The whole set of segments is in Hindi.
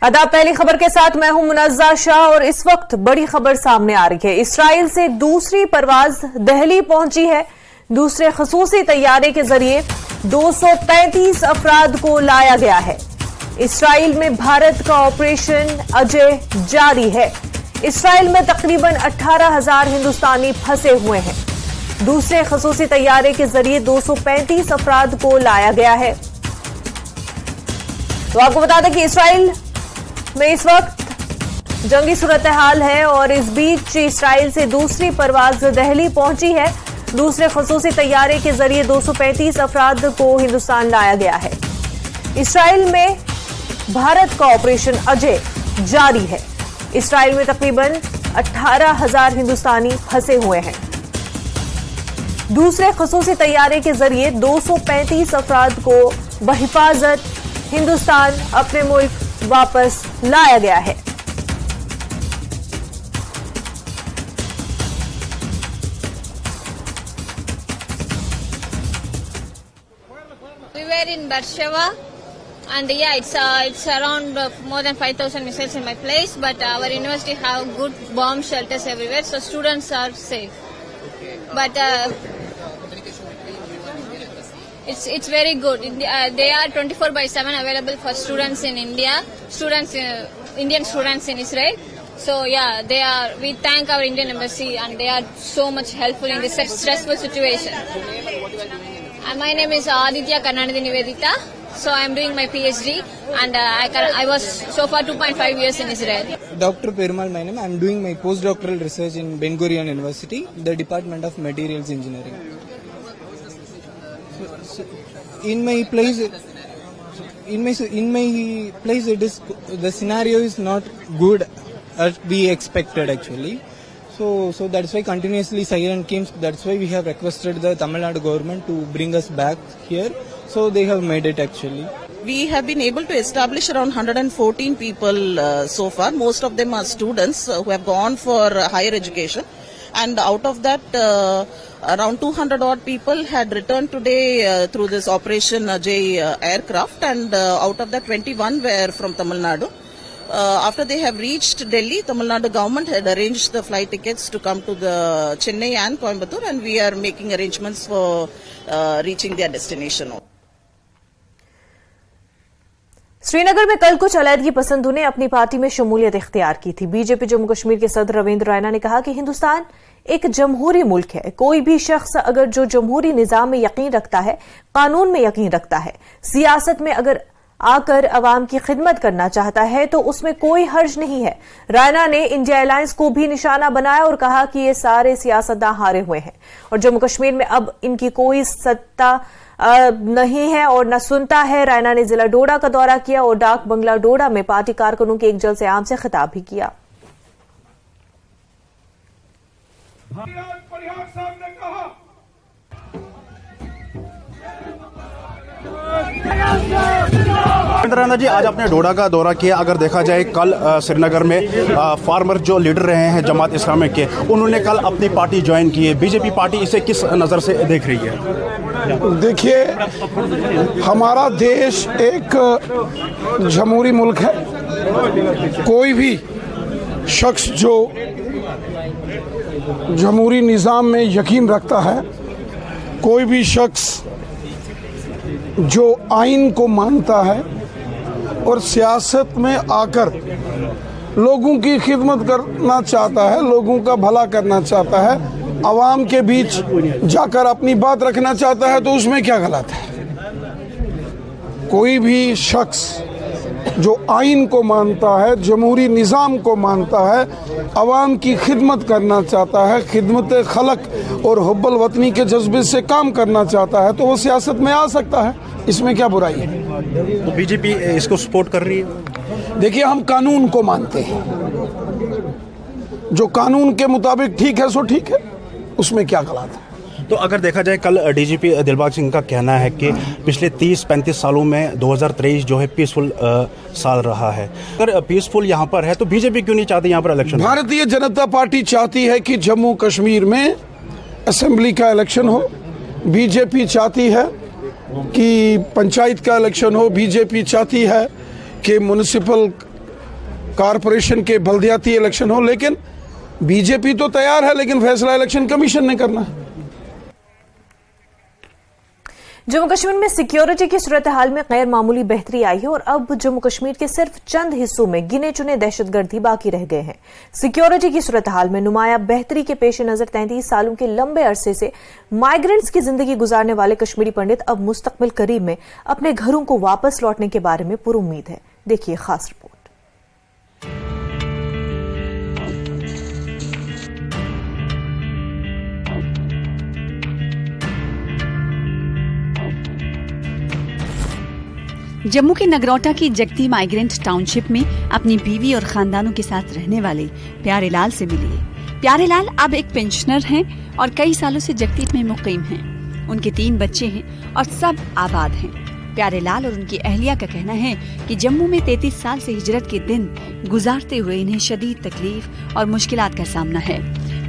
आदाब, पहली खबर के साथ मैं हूं मुनज़्ज़ा शाह और इस वक्त बड़ी खबर सामने आ रही है। इसराइल से दूसरी परवाज दिल्ली पहुंची है। दूसरे खसूसी तैयारे के जरिए 235 अफराद को लाया गया है। इसराइल में भारत का ऑपरेशन अजय जारी है। इसराइल में तकरीबन 18,000 हिंदुस्तानी फंसे हुए हैं। दूसरे खसूसी तैयारे के जरिए 235 अफराद को लाया गया है। तो आपको बता दें कि इसराइल में इस वक्त जंगी सूरत हाल है और इस बीच इसराइल से दूसरी परवाज दिल्ली पहुंची है। दूसरे खसूसी तैयारे के जरिए 235 अफराद को हिंदुस्तान लाया गया है। इसराइल में भारत का ऑपरेशन अजय जारी है। इसराइल में तकरीबन 18,000 हिंदुस्तानी फंसे हुए हैं। दूसरे खसूसी तैयारे के जरिए 235 अफराद को बहिफाजत हिंदुस्तान अपने मुल्क वापस लाया गया है। We were in Beersheba, and yeah, it's around more than 5,000 missiles in my place. But our university have good bomb shelters everywhere, so students are safe. But it's very good. They are 24/7 available for students in India, Indian students in Israel. So yeah, we thank our Indian embassy, and they are so much helpful in this stressful situation. My name is Aditya Karnanidhi Nivedita. So I am doing my PhD, and I was so far 2.5 years in Israel. Dr. Perumal, my name. I am doing my postdoctoral research in Ben Gurion University, the Department of Materials Engineering. In my place, it is the scenario is not good as we expected actually. So that's why continuously siren came. That's why we have requested the Tamil Nadu government to bring us back here. So they have made it actually. We have been able to establish around 114 people so far. Most of them are students who have gone for higher education. And out of that, around 200 odd people had returned today through this Operation Ajay aircraft, and out of that 21 were from Tamil Nadu. After they have reached Delhi, Tamil Nadu government had arranged the flight tickets to come to the Chennai and Coimbatore, and we are making arrangements for reaching their destination. Srinagar में कल कुछ अलहदगी पसंदों ने अपनी पार्टी में शमूलियत इख्तियार की थी। बीजेपी जम्मू कश्मीर के सदर रविंद्र रैना ने कहा कि हिंदुस्तान एक जमहूरी मुल्क है। कोई भी शख्स अगर जो जमहूरी निजाम में यकीन रखता है, कानून में यकीन रखता है, सियासत में अगर आकर अवाम की खिदमत करना चाहता है तो उसमें कोई हर्ज नहीं है। रैना ने इंडिया अलायंस को भी निशाना बनाया और कहा कि ये सारे सियासतदान हारे हुए हैं और जम्मू कश्मीर में अब इनकी कोई सत्ता नहीं है और न सुनता है। रैना ने जिला डोडा का दौरा किया और डाक बंगला डोडा में पार्टी कारकुनों के एक जलसे आम से खिताब भी किया। रैना जी, आज आपने डोडा का दौरा किया। अगर देखा जाए कल श्रीनगर में फार्मर जो लीडर रहे हैं जमात इस्लामी के, उन्होंने कल अपनी पार्टी ज्वाइन की है। बीजेपी पार्टी इसे किस नज़र से देख रही है? देखिए, हमारा देश एक जमहूरी मुल्क है। कोई भी शख्स जो जमहूरी निज़ाम में यकीन रखता है, कोई भी शख्स जो आइन को मानता है और सियासत में आकर लोगों की खिदमत करना चाहता है, लोगों का भला करना चाहता है, आवाम के बीच जाकर अपनी बात रखना चाहता है, तो उसमें क्या गलत है? कोई भी शख्स जो आइन को मानता है, जमहूरी निज़ाम को मानता है, आवाम की खिदमत करना चाहता है, खिदमत खलक और हुब्बुल वतनी के जज्बे से काम करना चाहता है, तो वो सियासत में आ सकता है। इसमें क्या बुराई है? तो बीजेपी इसको सपोर्ट कर रही है। देखिए, हम कानून को मानते हैं। जो कानून के मुताबिक ठीक है सो ठीक है, उसमें क्या गलत है? तो अगर देखा जाए, कल डीजीपी दिलबाग सिंह का कहना है कि पिछले 30-35 सालों में 2023 जो है पीसफुल साल रहा है। अगर पीसफुल यहाँ पर है तो बीजेपी क्यों नहीं चाहती यहाँ पर इलेक्शन? भारतीय जनता पार्टी चाहती है कि जम्मू कश्मीर में असेंबली का इलेक्शन हो। बीजेपी चाहती है कि पंचायत का इलेक्शन हो। बीजेपी चाहती है कि म्युनिसिपल कारपोरेशन के बल्दियाती इलेक्शन हो, लेकिन बीजेपी तो तैयार है, लेकिन फैसला इलेक्शन कमीशन ने करना है। जम्मू कश्मीर में सिक्योरिटी की सूरत हाल में गैर मामूली बेहतरी आई है और अब जम्मू कश्मीर के सिर्फ चंद हिस्सों में गिने चुने दहशतगर्द ही बाकी रह गए हैं। सिक्योरिटी की सूरत हाल में नुमाया बेहतरी के पेश नजर 33 सालों के लंबे अरसे से माइग्रेंट्स की जिंदगी गुजारने वाले कश्मीरी पंडित अब मुस्तकबिल करीब में अपने घरों को वापस लौटने के बारे में पुरुम्मीद है। देखिए खास रिपोर्ट। जम्मू के नगरोटा की जगती माइग्रेंट टाउनशिप में अपनी बीवी और खानदानों के साथ रहने वाले प्यारेलाल से मिलिए। प्यारेलाल अब एक पेंशनर हैं और कई सालों से जगती में मुकीम हैं। उनके 3 बच्चे हैं और सब आबाद हैं। प्यारेलाल और उनकी अहलिया का कहना है कि जम्मू में 33 साल से हिजरत के दिन गुजारते हुए इन्हें शदीद तकलीफ और मुश्किलात का सामना है।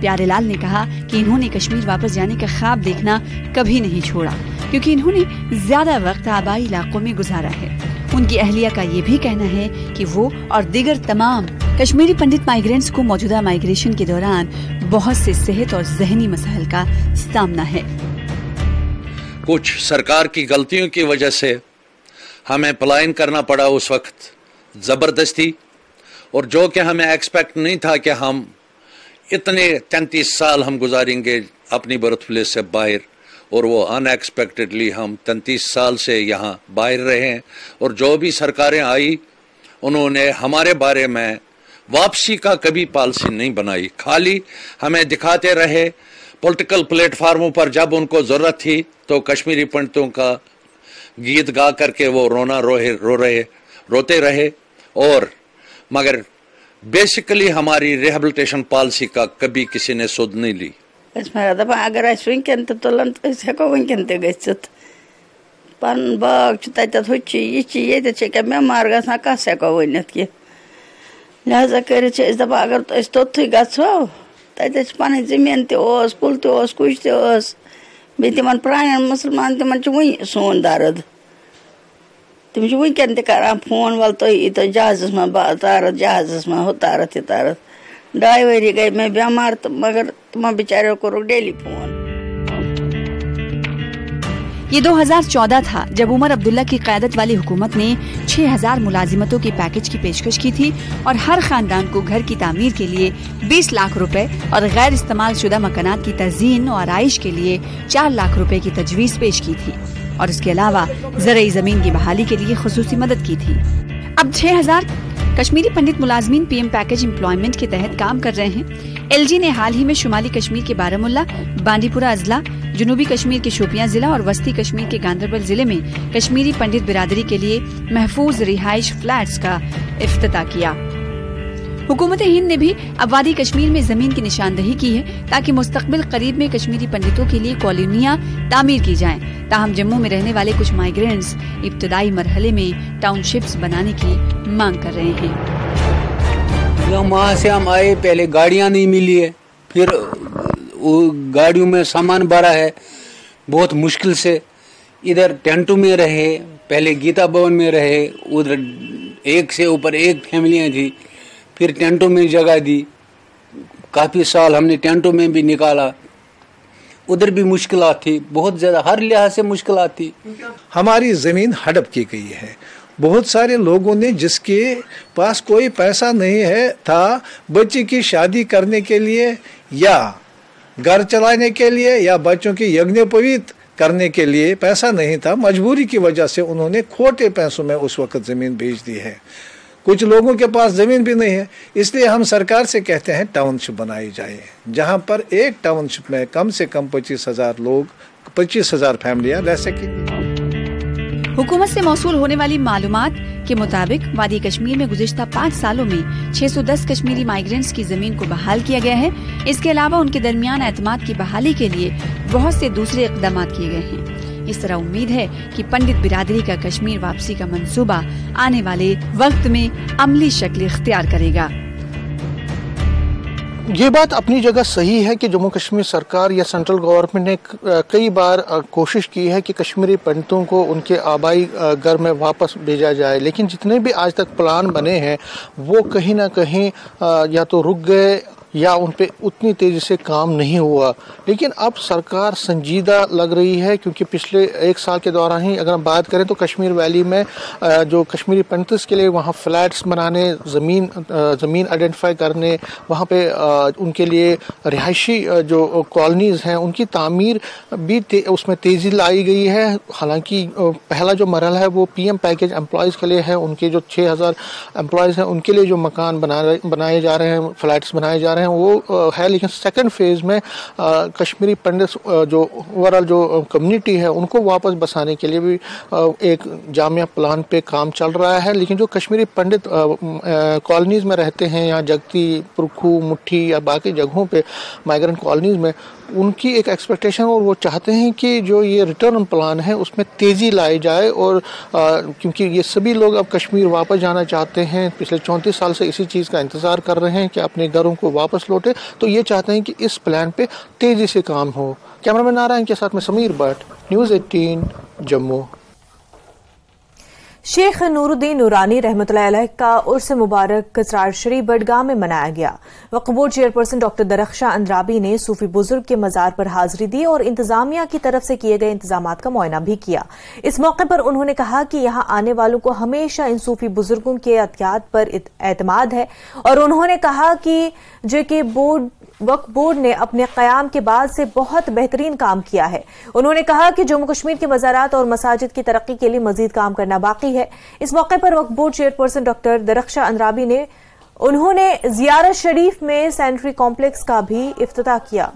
प्यारेलाल ने कहा कि इन्होंने कश्मीर वापस जाने का ख्वाब देखना कभी नहीं छोड़ा, क्योंकि इन्होंने ज्यादा वक्त आबाई इलाकों में गुजारा है। उनकी अहलिया का ये भी कहना है कि वो और दीगर तमाम कश्मीरी पंडित माइग्रेंट्स को मौजूदा माइग्रेशन के दौरान बहुत से सेहत और जहनी मसाइल का सामना है। कुछ सरकार की गलतियों की वजह से हमें पलायन करना पड़ा उस वक्त जबरदस्ती, और जो कि हमें एक्सपेक्ट नहीं था कि हम इतने 33 साल हम गुजारेंगे अपनी बर्थ प्लेस से बाहर, और वो अनएक्सपेक्टेडली हम 33 साल से यहाँ बाहर रहे हैं। और जो भी सरकारें आई उन्होंने हमारे बारे में वापसी का कभी पॉलिसी नहीं बनाई, खाली हमें दिखाते रहे पॉलिटिकल प्लेटफार्मों पर। जब उनको ज़रूरत थी तो कश्मीरी पंडितों का गीत गा करके वो रोते रहे, और मगर बेसिकली हमारी रिहेबिलिटेशन पॉलिसी का कभी किसी ने सुध नहीं ली। अगर वनकन तुलन हेको वनकन गत पन बाग ये क्या बेमार ग कस हेको वन कि लिहाजा कर अगर तोथु गो तत पन जमीन तस कुल तस कुछ तस बे तिमन प्रान मुसलमान तिमन वही सोन दर्द तम वनकन तरान फोन वल तो जहाज़ में तारत जहाज़ में हो तारत ये तारत 2 वरी गई मैं बीमार, तो मगर तुम बेचारे को डेली फोन। ये 2014 था जब उमर अब्दुल्ला की क़यादत वाली हुकूमत ने 6000 मुलाजिमतों के पैकेज की पेशकश की थी और हर खानदान को घर की तामीर के लिए 20 लाख रुपए और गैर इस्तेमाल शुदा मकानात की तज़ीन और आइश के लिए 4 लाख रुपए की तजवीज़ पेश की थी, और इसके अलावा ज़रई ज़मीन की बहाली के लिए खुसूसी मदद की थी। अब 6000 कश्मीरी पंडित मुलाजमीन पीएम पैकेज एम्प्लॉयमेंट के तहत काम कर रहे हैं। एलजी ने हाल ही में शुमाली कश्मीर के बारामुल्ला, बांडीपुरा अजला, जनूबी कश्मीर के शोपियां जिला और वस्ती कश्मीर के गांदरबल जिले में कश्मीरी पंडित बिरादरी के लिए महफूज रिहाइश फ्लैट्स का इफ्तिताह किया। हुकूमत हिंद ने भी अब वादी कश्मीर में जमीन की निशानदही की है ताकि मुस्तकबिल करीब में कश्मीरी पंडितों के लिए कॉलोनियां तामीर की जाएं। ताहम जम्मू में रहने वाले कुछ माइग्रेंट्स इब्तदाई मरहले में टाउनशिप्स बनाने की मांग कर रहे हैं। वहाँ से हम आए, पहले गाड़ियाँ नहीं मिली है, फिर गाड़ियों में सामान भरा है बहुत मुश्किल से। इधर टेंटों में रहे, पहले गीता भवन में रहे, उधर एक से ऊपर एक फैमिलियाँ थी, फिर टेंटों में जगह दी। काफ़ी साल हमने टेंटों में भी निकाला, उधर भी मुश्किलात थी, बहुत ज़्यादा हर लिहाज से मुश्किलात थी। हमारी ज़मीन हड़प की गई है। बहुत सारे लोगों ने जिसके पास कोई पैसा नहीं है था बच्चे की शादी करने के लिए या घर चलाने के लिए या बच्चों की यज्ञोपवीत करने के लिए पैसा नहीं था, मजबूरी की वजह से उन्होंने खोटे पैसों में उस वक्त ज़मीन बेच दी है। कुछ लोगों के पास ज़मीन भी नहीं है, इसलिए हम सरकार से कहते हैं टाउनशिप बनाई जाए, जहां पर एक टाउनशिप में कम से कम 25,000 लोग, 25,000 फैमिलियां रह सकेंगी। हुकूमत से मौसूल होने वाली मालूमात के मुताबिक वादी कश्मीर में गुज़िश्ता 5 सालों में 610 कश्मीरी माइग्रेंट्स की जमीन को बहाल किया गया है। इसके अलावा उनके दरमियान एतमाद की बहाली के लिए बहुत से दूसरे इक़दाम किए गए हैं। इस तरह उम्मीद है कि पंडित बिरादरी का कश्मीर वापसी का मंसूबा आने वाले वक्त में अमली शक्ल इख्तियार करेगा। ये बात अपनी जगह सही है कि जम्मू कश्मीर सरकार या सेंट्रल गवर्नमेंट ने कई बार कोशिश की है कि कश्मीरी पंडितों को उनके आबाई घर में वापस भेजा जाए, लेकिन जितने भी आज तक प्लान बने हैं वो कहीं ना कहीं या तो रुक गए या उन पे उतनी तेज़ी से काम नहीं हुआ। लेकिन अब सरकार संजीदा लग रही है, क्योंकि पिछले 1 साल के दौरान ही अगर हम बात करें तो कश्मीर वैली में जो कश्मीरी पंडित्स के लिए वहाँ फ्लैट्स बनाने, ज़मीन आइडेंटिफाई करने, वहाँ पे उनके लिए रिहायशी जो कॉलोनीज़ हैं उनकी तामीर भी उसमें तेज़ी लाई गई है। हालांकि पहला जो मरहला है वो PM पैकेज एम्प्लॉयज़ के लिए है, उनके जो 6000 एम्प्लॉयज़ हैं उनके लिए जो मकान बनाए जा रहे हैं, फ्लैट्स बनाए जा रहे हैं वो है। लेकिन सेकंड फेज में कश्मीरी पंडित जो ओवरऑल जो कम्युनिटी है उनको वापस बसाने के लिए भी एक जामिया प्लान पे काम चल रहा है। लेकिन जो कश्मीरी पंडित कॉलोनीज़ में रहते हैं, यहाँ जगती, पुरखू, मुट्ठी या बाकी जगहों पे माइग्रेंट कॉलोनीज़ में, उनकी एक एक्सपेक्टेशन और वो चाहते हैं कि जो ये रिटर्न प्लान है उसमें तेज़ी लाई जाए। और क्योंकि ये सभी लोग अब कश्मीर वापस जाना चाहते हैं, पिछले 34 साल से इसी चीज़ का इंतज़ार कर रहे हैं कि अपने घरों को वापस लौटे, तो ये चाहते हैं कि इस प्लान पे तेज़ी से काम हो। कैमरामैन नारायण के साथ में समीर भट्ट, न्यूज़ 18 जम्मू। शेख नूरुद्दीन नूरानी रहमतुल्लाह अलैह का उर्स मुबारक कसरार शरीफ बडगाम में मनाया गया। वक्फ board chairperson doctor Darakhshan Andrabi ने सूफी बुजुर्ग के मजार पर हाजिरी दी और इंतजामिया की तरफ से किए गए इंतजामात का मुआयना भी किया। इस मौके पर उन्होंने कहा कि यहां आने वालों को हमेशा इन सूफी बुजुर्गों के अतियात पर एतमाद है और उन्होंने कहा कि जेके वक्फ बोर्ड ने अपने क़याम के बाद से बहुत बेहतरीन काम किया है। उन्होंने कहा कि जम्मू कश्मीर के मज़ारात और मसाजिद की तरक्की के लिए मजीद काम करना बाकी है। इस मौके पर वक्फ board chairperson doctor Darakhshan Andrabi ने ज़ियारत शरीफ में सैनिटरी कॉम्प्लेक्स का भी इफ्तिताह किया।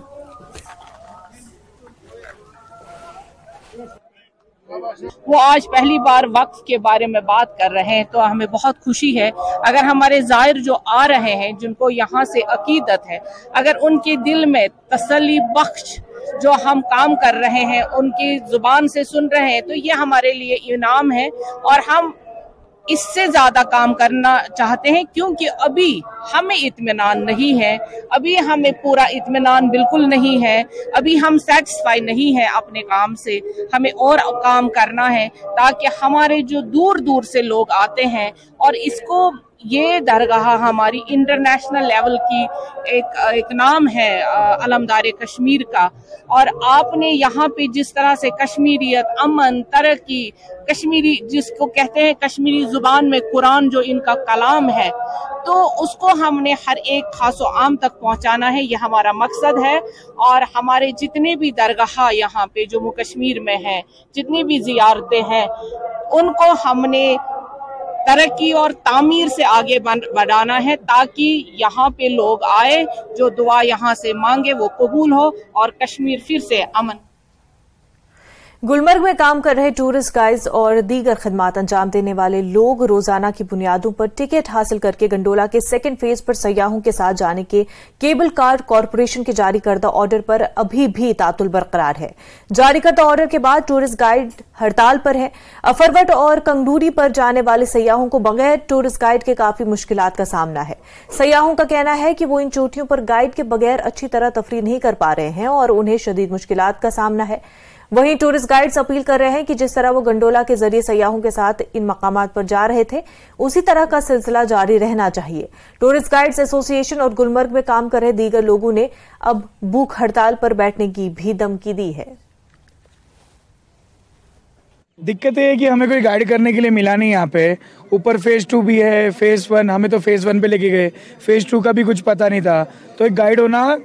वो आज पहली बार वक्फ के बारे में बात कर रहे हैं, तो हमें बहुत खुशी है। अगर हमारे ज़ाहिर जो आ रहे हैं, जिनको यहाँ से अकीदत है, अगर उनके दिल में तसल्ली बख्श जो हम काम कर रहे हैं उनकी जुबान से सुन रहे हैं, तो ये हमारे लिए इनाम है और हम इससे ज्यादा काम करना चाहते हैं, क्योंकि अभी हमें इत्मीनान नहीं है, अभी हमें पूरा इत्मीनान बिल्कुल नहीं है, अभी हम सेटिस्फाई नहीं है अपने काम से। हमें और काम करना है ताकि हमारे जो दूर दूर से लोग आते हैं और इसको ये दरगाह हमारी इंटरनेशनल लेवल की एक नाम है अलमदार कश्मीर का। और आपने यहाँ पे जिस तरह से कश्मीरियत, अमन, तरक्की, कश्मीरी जिसको कहते हैं कश्मीरी जुबान में कुरान जो इनका कलाम है, तो उसको हमने हर एक खासो आम तक पहुँचाना है, ये हमारा मकसद है। और हमारे जितने भी दरगाह यहाँ पे जम्मू कश्मीर में हैं, जितनी भी जियारतें हैं, उनको हमने तरक्की और तामीर से आगे बढ़ाना है ताकि यहाँ पे लोग आए, जो दुआ यहाँ से मांगे वो कबूल हो और कश्मीर फिर से अमन। गुलमर्ग में काम कर रहे टूरिस्ट गाइड्स और दीगर खिदमात अंजाम देने वाले लोग रोजाना की बुनियादों पर टिकट हासिल करके गंडोला के सेकंड फेज पर सयाहों के साथ जाने के केबल कार्ड कॉरपोरेशन के जारी करदा ऑर्डर पर अभी भी तातुल बरकरार है। जारी करदा ऑर्डर के बाद टूरिस्ट गाइड हड़ताल पर है। अफरवट और कंगडूरी पर जाने वाले सयाहों को बगैर टूरिस्ट गाइड के काफी मुश्किलात का सामना है। सयाहों का कहना है कि वो इन चोटियों पर गाइड के बगैर अच्छी तरह तफरीह नहीं कर पा रहे हैं और उन्हें शदीद मुश्किलात का सामना है। वहीं टूरिस्ट गाइड्स अपील कर रहे हैं कि जिस तरह वो गंडोला के जरिए सयाहों के साथ इन मकामात पर जा रहे थे, उसी तरह का सिलसिला जारी रहना चाहिए। टूरिस्ट गाइड्स एसोसिएशन और गुलमर्ग में काम कर रहे दीगर लोगों ने अब भूख हड़ताल पर बैठने की भी धमकी दी है। दिक्कत ये है कि हमें कोई गाइड करने के लिए मिला नहीं यहाँ पे। ऊपर फेज 2 भी है, फेज 1, हमें तो फेज 1 पे लेके गए, फेज 2 का भी कुछ पता नहीं था। तो एक गाइड होना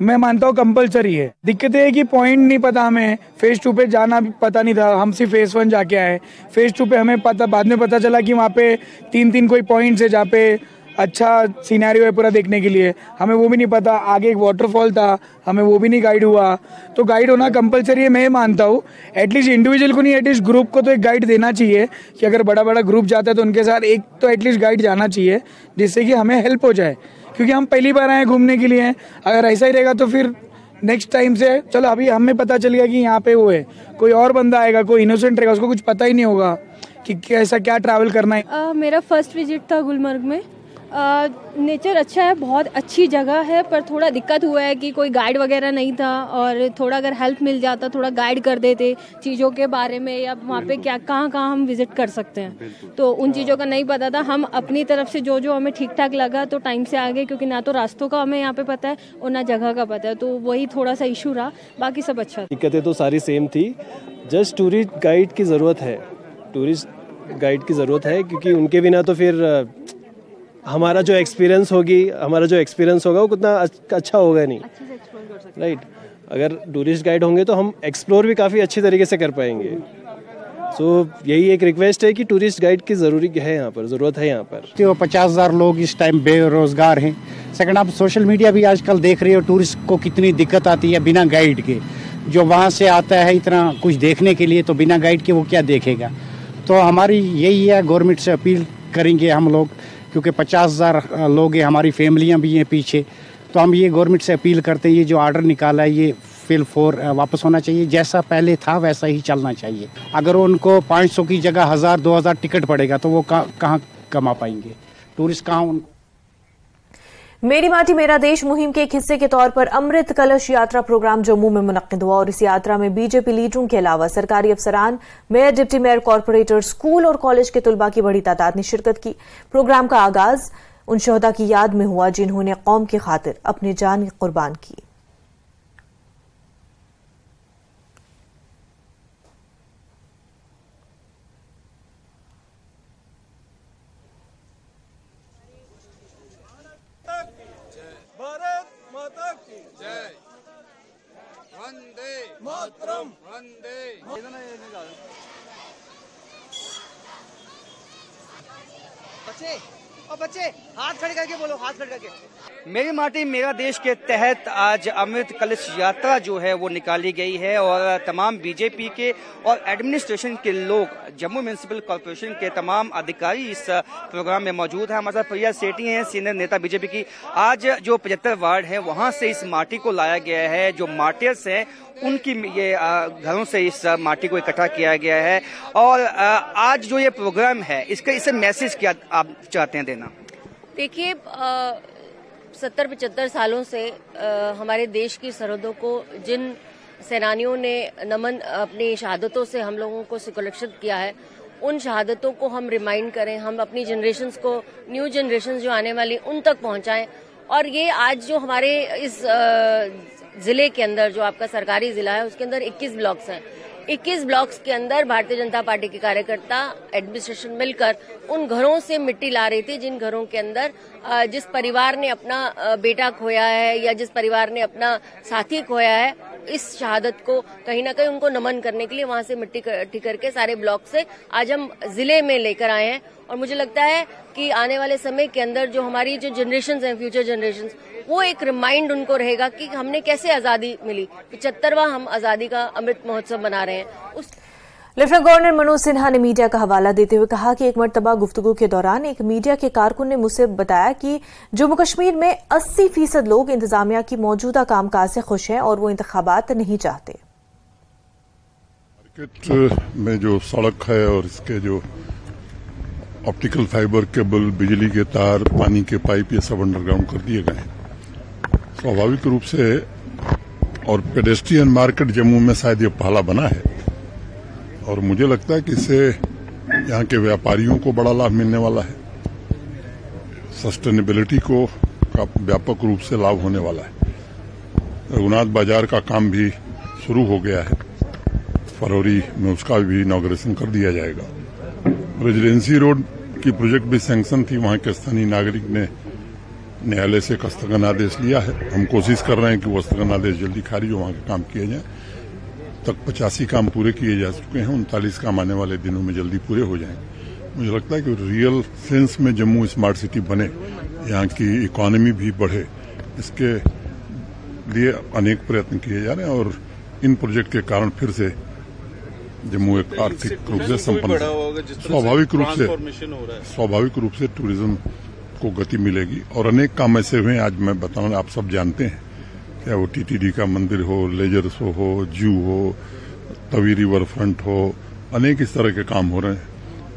मैं मानता हूँ कंपलसरी है। दिक्कत ये है कि पॉइंट नहीं पता, हमें फेज 2 पे जाना भी पता नहीं था, हम सिर्फ फेज 1 जाके आए। फेज 2 पे हमें बाद में पता चला कि वहाँ पे 3 कोई पॉइंट्स है जहाँ पे अच्छा सीनैरियो है पूरा देखने के लिए, हमें वो भी नहीं पता। आगे एक वाटरफॉल था, हमें वो भी नहीं गाइड हुआ। तो गाइड होना कंपलसरी है, मैं मानता हूँ। एटलीस्ट इंडिविजुअल को नहीं, एटलीस्ट ग्रुप को तो एक गाइड देना चाहिए कि अगर बड़ा बड़ा ग्रुप जाता है तो उनके साथ एक तो एटलीस्ट गाइड जाना चाहिए, जिससे कि हमें हेल्प हो जाए, क्योंकि हम पहली बार आए घूमने के लिए। अगर ऐसा ही रहेगा तो फिर नेक्स्ट टाइम से चलो, अभी हमें पता चल गया कि यहाँ पे वो है, कोई और बंदा आएगा, कोई इनोसेंट रहेगा, उसको कुछ पता ही नहीं होगा कि कैसा क्या ट्रैवल करना है। मेरा फर्स्ट विजिट था गुलमर्ग में। नेचर अच्छा है, बहुत अच्छी जगह है, पर थोड़ा दिक्कत हुआ है कि कोई गाइड वगैरह नहीं था, और थोड़ा अगर हेल्प मिल जाता, थोड़ा गाइड कर देते चीज़ों के बारे में, या वहाँ पे क्या कहाँ हम विजिट कर सकते हैं, तो उन चीज़ों का नहीं पता था। हम अपनी तरफ से जो हमें ठीक ठाक लगा तो टाइम से आ गए, क्योंकि ना तो रास्तों का हमें यहाँ पे पता है और ना जगह का पता है, तो वही थोड़ा सा इशू रहा, बाकी सब अच्छा। दिक्कतें तो सारी सेम थी, जस्ट टूरिस्ट गाइड की ज़रूरत है, क्योंकि उनके बिना तो फिर हमारा जो एक्सपीरियंस होगा वो कितना अच्छा होगा नहीं, राइट। अगर टूरिस्ट गाइड होंगे तो हम एक्सप्लोर भी काफ़ी अच्छी तरीके से कर पाएंगे। सो यही एक रिक्वेस्ट है कि टूरिस्ट गाइड की ज़रूरत है यहाँ पर। तो 50,000 लोग इस टाइम बेरोजगार हैं। सेकंड, आप सोशल मीडिया भी आजकल देख रहे हो, टूरिस्ट को कितनी दिक्कत आती है बिना गाइड के। जो वहाँ से आता है इतना कुछ देखने के लिए, तो बिना गाइड के वो क्या देखेगा। तो हमारी यही है, गवर्नमेंट से अपील करेंगे हम लोग, क्योंकि 50,000 लोग हैं, हमारी फैमिलियाँ भी हैं पीछे, तो हम ये गवर्नमेंट से अपील करते हैं, ये जो ऑर्डर निकाला है ये फिल 4 वापस होना चाहिए, जैसा पहले था वैसा ही चलना चाहिए। अगर उनको 500 की जगह 1000-2000 टिकट पड़ेगा तो वो कहाँ कमा पाएंगे, टूरिस्ट कहाँ उनको। मेरी माटी मेरा देश मुहिम के एक हिस्से के तौर पर अमृत कलश यात्रा प्रोग्राम जम्मू में मुनक्किद हुआ, और इस यात्रा में बीजेपी लीडरों के अलावा सरकारी अफसरान, mayor, deputy mayor, corporator, school और कॉलेज के तुलबा की बड़ी तादाद ने शिरकत की। प्रोग्राम का आगाज उन शहदा की याद में हुआ जिन्होंने कौम की खातिर अपनी जान कुर्बान की। भारत माता की जय, वंदे मातरम, वंदे। बच्चे हाथ खड़े करके बोलो, हाथ खड़े करके। मेरी माटी मेरा देश के तहत आज अमृत कलश यात्रा जो है वो निकाली गई है, और तमाम बीजेपी के और एडमिनिस्ट्रेशन के लोग, जम्मू म्युनिसिपल कॉर्पोरेशन के तमाम अधिकारी इस प्रोग्राम में मौजूद हैं। हमारे साथ प्रिया सेठी हैं, सीनियर नेता बीजेपी की। आज जो 75 वार्ड है वहां से इस माटी को लाया गया है, जो मार्टियर्स हैं उनकी ये घरों से इस माटी को इकट्ठा किया गया है, और आज जो ये प्रोग्राम है इससे मैसेज क्या आप चाहते हैं देना? देखिए, 70-75 सालों से हमारे देश की सरहदों को जिन सेनानियों ने नमन अपनी शहादतों से हम लोगों को सुरक्षित किया है, उन शहादतों को हम रिमाइंड करें, हम अपनी जनरेशन्स को, न्यू जनरेशन्स जो आने वाली उन तक पहुंचाएं। और ये आज जो हमारे इस जिले के अंदर, जो आपका सरकारी जिला है, उसके अंदर 21 ब्लॉक्स हैं। 21 ब्लॉक्स के अंदर भारतीय जनता पार्टी के कार्यकर्ता, एडमिनिस्ट्रेशन मिलकर उन घरों से मिट्टी ला रही थी जिन घरों के अंदर जिस परिवार ने अपना बेटा खोया है या जिस परिवार ने अपना साथी खोया है, इस शहादत को कहीं ना कहीं उनको नमन करने के लिए वहां से मिट्टी इकट्ठी करके सारे ब्लॉक से आज हम जिले में लेकर आए हैं। और मुझे लगता है कि आने वाले समय के अंदर जो हमारी जो जनरेशन्स हैं, फ्यूचर जनरेशन्स, वो एक रिमाइंड उनको रहेगा कि हमने कैसे आजादी मिली। 75वां हम आजादी का अमृत महोत्सव मना रहे हैं। लेफ्टिनेंट गवर्नर मनोज सिन्हा ने मीडिया का हवाला देते हुए कहा कि एक मर्तबा गुफ्तगू के दौरान एक मीडिया के कारकुन ने मुझसे बताया कि जम्मू कश्मीर में 80% लोग इंतजामिया की मौजूदा कामकाज से खुश हैं और वो इंतखाबात नहीं चाहते। मार्केट में जो सड़क है और इसके जो ऑप्टिकल फाइबर केबल, बिजली के तार, पानी के पाइप, ये सब अंडरग्राउंड कर दिए गए हैं स्वाभाविक रूप से। और पेडेस्ट्रियन मार्केट जम्मू में शायद ये पहला बना है, और मुझे लगता है कि इससे यहाँ के व्यापारियों को बड़ा लाभ मिलने वाला है, सस्टेनेबिलिटी को का व्यापक रूप से लाभ होने वाला है। रघुनाथ बाजार का काम भी शुरू हो गया है, फरवरी में उसका भी इनॉग्रेशन कर दिया जाएगा। रेजिडेंसी रोड की प्रोजेक्ट भी सैंक्शन थी, वहां के स्थानीय नागरिक ने न्यायालय से एक स्थगन आदेश लिया है। हम कोशिश कर रहे हैं कि वो स्थगन आदेश जल्दी खारिज हो, वहां के काम किए जाए। तक 85 काम पूरे किए जा चुके हैं, 39 काम आने वाले दिनों में जल्दी पूरे हो जाएंगे। मुझे लगता है कि रियल सेंस में जम्मू स्मार्ट सिटी बने, यहाँ की इकोनॉमी भी बढ़े, इसके लिए अनेक प्रयत्न किए जा रहे हैं। और इन प्रोजेक्ट के कारण फिर से जम्मू एक आर्थिक रूप से संपन्न, स्वाभाविक रूप से टूरिज्म को गति मिलेगी। और अनेक काम ऐसे हुए, आज मैं बताऊं, आप सब जानते हैं, क्या वो टीटीडी का मंदिर हो, लेजर शो हो, जू हो, तवी रिवर फ्रंट हो, अनेक इस तरह के काम हो रहे हैं,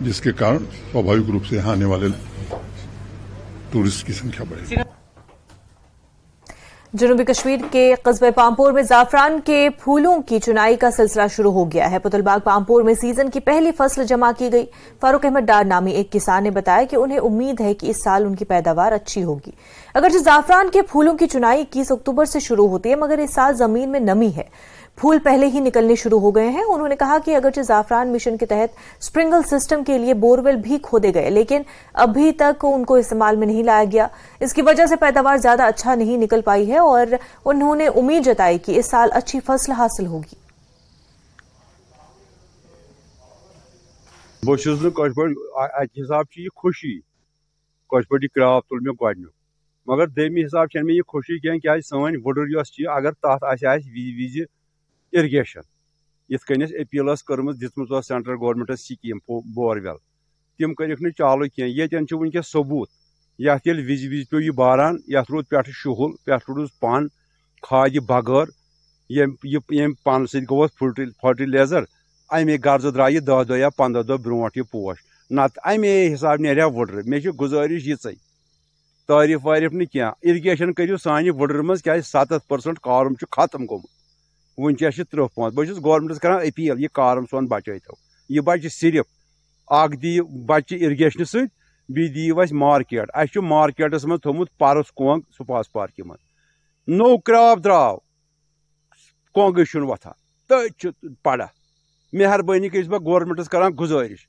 जिसके कारण स्वाभाविक रूप से यहाँ आने वाले टूरिस्ट की संख्या बढ़ेगी। जनूबी कश्मीर के कस्बे पामपोर में जाफरान के फूलों की चुनाई का सिलसिला शुरू हो गया है। पुतलबाग पामपोर में सीजन की पहली फसल जमा की गई। फारूक अहमद डार नामी एक किसान ने बताया कि उन्हें उम्मीद है कि इस साल उनकी पैदावार अच्छी होगी। अगरचे जाफरान के फूलों की चुनाई 21 अक्टूबर से शुरू होती है, मगर इस साल जमीन में नमी है, फूल पहले ही निकलने शुरू हो गए हैं। उन्होंने कहा कि अगरचे जाफरान मिशन के तहत स्प्रिंगल सिस्टम के लिए बोरवेल भी खोदे गए, लेकिन अभी तक उनको इस्तेमाल में नहीं लाया गया। इसकी वजह से पैदावार ज्यादा अच्छा नहीं निकल पाई है और उन्होंने उम्मीद जताई कि इस साल अच्छी फसल हासिल होगी। हिसाब यह खुशी कशपटी क्रॉप तुल मे गोडन्युक, मगर दमी हिसाब मे यह खुशी क्या सन वुडर अगर तथ विज इरिगेशन इत कन अपील कर्म दित्मत सेंट्रल गवर्नमेंट स्कीम बोरवेल तम कर चालू कह वनकस सबूत ये विज विज पे बारान ये रूद पे शुहुल पे रूद पन खाद बगैर ये पन सो फर्टिलाइजर अमे गर्ज द्राय 10 दह या 15 दह ब्रो यह पोश नत अमे हिसाब नेरिया वुडर मे गुजारिश ये तारीफ वारीफ न क्या इरिगेशन करू सान वुडर मज क्या 70% कारम खत्म गोमुत वनकस 30 बहुत गवर्नमेंटस कर अपील यह कारम सोन बचो यह बच सिर्फ दी बच इरिगेशन सदी दिव मार्केट अस मार्केटस मज थोमुत परस कोंग सुपास पार्क मज नो क्रॉप द्राव कोंग वथान तथ पड़ा मेहरबानी कर गवर्नमेंटस कर गुजारिश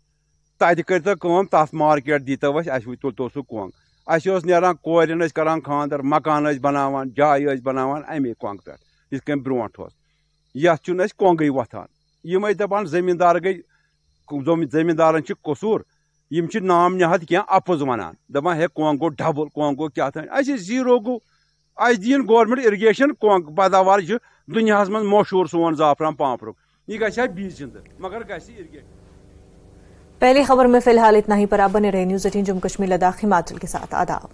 तत कर तथ मार्केट दीतो तो सह कोंग अस नेरान कोरन करान खानदर मकान बनावान जाय बनावान अमे कोंग पे इस कम ब्रोट यथ कोंग वथान यम दपान जमींदार गई जमींदारन कसूर यम नाम नहद क्या अपोज वनान दपान है कोंग गो डबल कोंग गो क्या अस जीरो गो अस दीन गवर्नमेंट इरिगेशन कोंग पैदावार दुनिया मज मशहूर सोन जाफरान पामपुर यह गि बीज जिंद मगर इरिगेशन। पहली खबर में फिलहाल इतना ही, पर आप बने रहे न्यूज़ 18 जम्मू कश्मीर लद्दाख हिमाचल के साथ। आदाब।